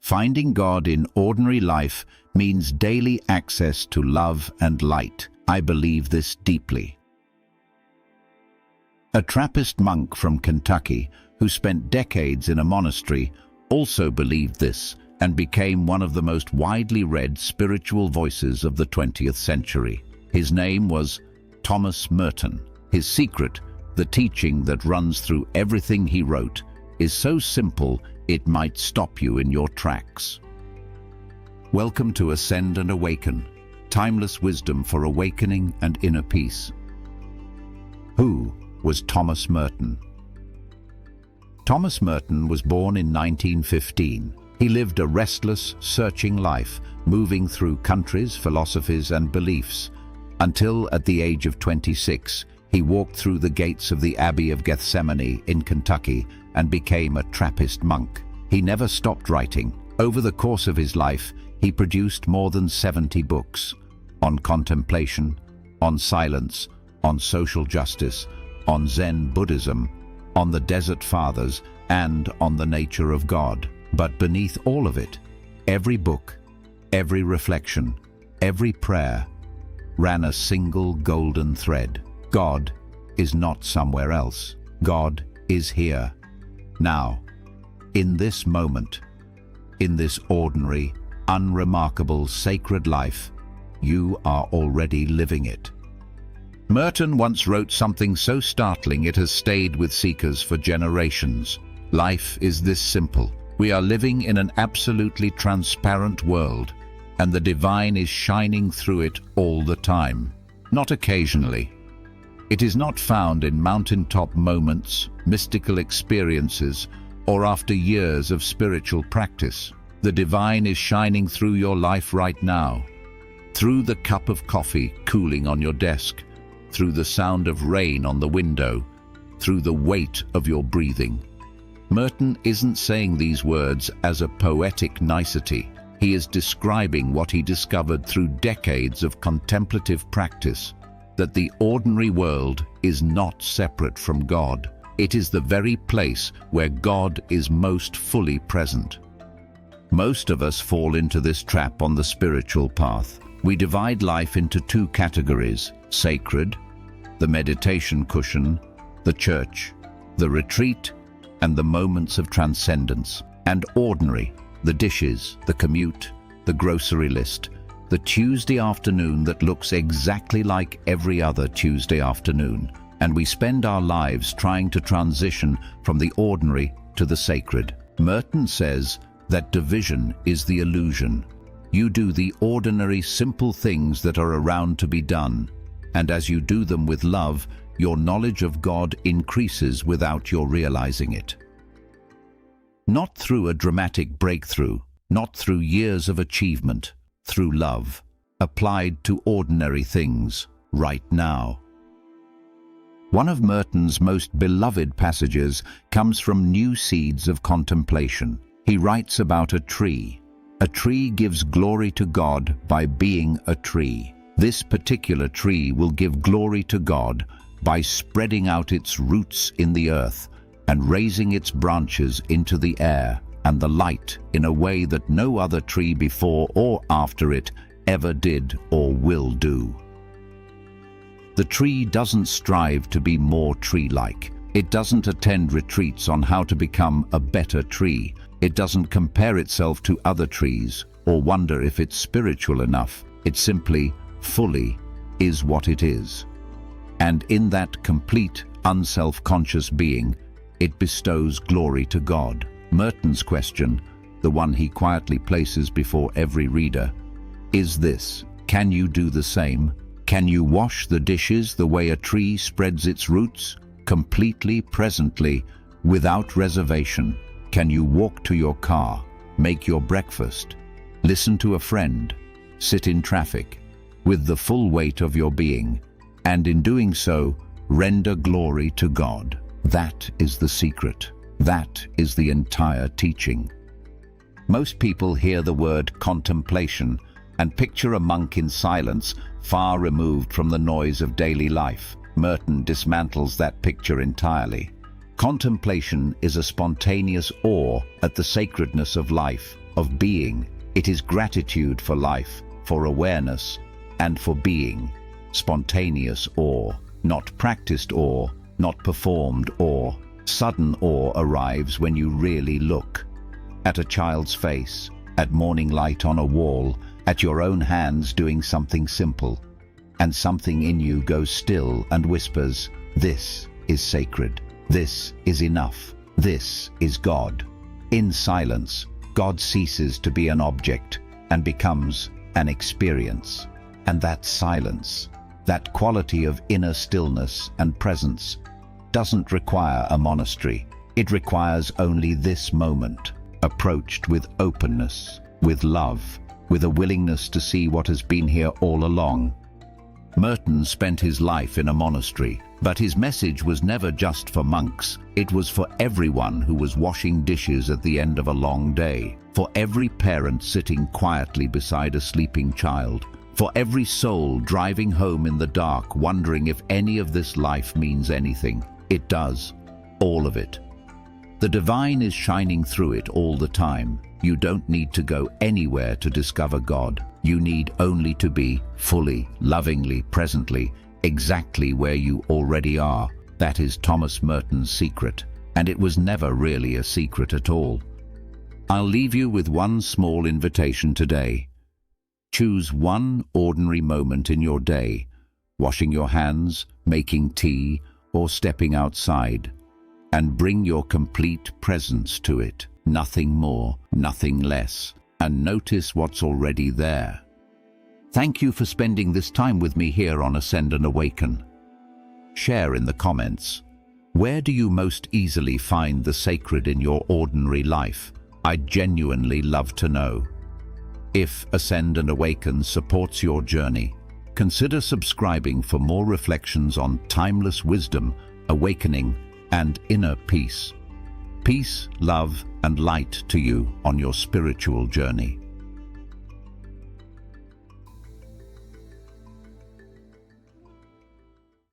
Finding God in ordinary life means daily access to love and light. I believe this deeply. A Trappist monk from Kentucky who spent decades in a monastery also believed this and became one of the most widely read spiritual voices of the 20th century. His name was Thomas Merton. His secret, the teaching that runs through everything he wrote, is so simple it might stop you in your tracks. Welcome to Ascend and Awaken, timeless wisdom for awakening and inner peace. Who was Thomas Merton? Thomas Merton was born in 1915. He lived a restless, searching life, moving through countries, philosophies, and beliefs, until at the age of 26, he walked through the gates of the Abbey of Gethsemane in Kentucky and became a Trappist monk. He never stopped writing. Over the course of his life, he produced more than 70 books on contemplation, on silence, on social justice, on Zen Buddhism, on the Desert Fathers, and on the nature of God. But beneath all of it, every book, every reflection, every prayer ran a single golden thread. God is not somewhere else. God is here, now, in this moment, in this ordinary, unremarkable, sacred life. You are already living it. Merton once wrote something so startling it has stayed with seekers for generations. Life is this simple. We are living in an absolutely transparent world, and the divine is shining through it all the time, not occasionally. It is not found in mountaintop moments, mystical experiences, or after years of spiritual practice. The divine is shining through your life right now, through the cup of coffee cooling on your desk, through the sound of rain on the window, through the weight of your breathing. Merton isn't saying these words as a poetic nicety. He is describing what he discovered through decades of contemplative practice, that the ordinary world is not separate from God. It is the very place where God is most fully present. Most of us fall into this trap on the spiritual path. We divide life into two categories: sacred, the meditation cushion, the church, the retreat, and the moments of transcendence, and ordinary, the dishes, the commute, the grocery list, the Tuesday afternoon that looks exactly like every other Tuesday afternoon. And we spend our lives trying to transition from the ordinary to the sacred. Merton says that division is the illusion. You do the ordinary, simple things that are around to be done, and as you do them with love, your knowledge of God increases without your realizing it. Not through a dramatic breakthrough, not through years of achievement, through love, applied to ordinary things, right now. One of Merton's most beloved passages comes from New Seeds of Contemplation. He writes about a tree. A tree gives glory to God by being a tree. This particular tree will give glory to God by spreading out its roots in the earth and raising its branches into the air and the light in a way that no other tree before or after it ever did or will do. The tree doesn't strive to be more tree-like. It doesn't attend retreats on how to become a better tree. It doesn't compare itself to other trees or wonder if it's spiritual enough. It simply, fully, is what it is. And in that complete, unself-conscious being, it bestows glory to God. Merton's question, the one he quietly places before every reader, is this: can you do the same? Can you wash the dishes the way a tree spreads its roots, completely, presently, without reservation? Can you walk to your car, make your breakfast, listen to a friend, sit in traffic, with the full weight of your being, and in doing so, render glory to God? That is the secret. That is the entire teaching. Most people hear the word contemplation and picture a monk in silence, far removed from the noise of daily life. Merton dismantles that picture entirely. Contemplation is a spontaneous awe at the sacredness of life. of being. It is gratitude for life, for awareness, and for being. Spontaneous awe, not practiced awe, not performed awe. Sudden awe arrives when you really look. At a child's face, at morning light on a wall, at your own hands doing something simple. And something in you goes still and whispers, "This is sacred. This is enough. This is God." In silence, God ceases to be an object and becomes an experience. And that silence, that quality of inner stillness and presence, doesn't require a monastery. It requires only this moment, approached with openness, with love, with a willingness to see what has been here all along. Merton spent his life in a monastery, but his message was never just for monks. It was for everyone who was washing dishes at the end of a long day, for every parent sitting quietly beside a sleeping child, for every soul driving home in the dark wondering if any of this life means anything. It does, all of it. The divine is shining through it all the time. You don't need to go anywhere to discover God. You need only to be fully, lovingly, presently, exactly where you already are. That is Thomas Merton's secret, and it was never really a secret at all. I'll leave you with one small invitation today. Choose one ordinary moment in your day, washing your hands, making tea, or stepping outside, and bring your complete presence to it. Nothing more, nothing less, and notice what's already there. Thank you for spending this time with me here on Ascend and Awaken. Share in the comments. Where do you most easily find the sacred in your ordinary life? I'd genuinely love to know. If Ascend and Awaken supports your journey, consider subscribing for more reflections on timeless wisdom, awakening, and inner peace. Peace, love, and light to you on your spiritual journey.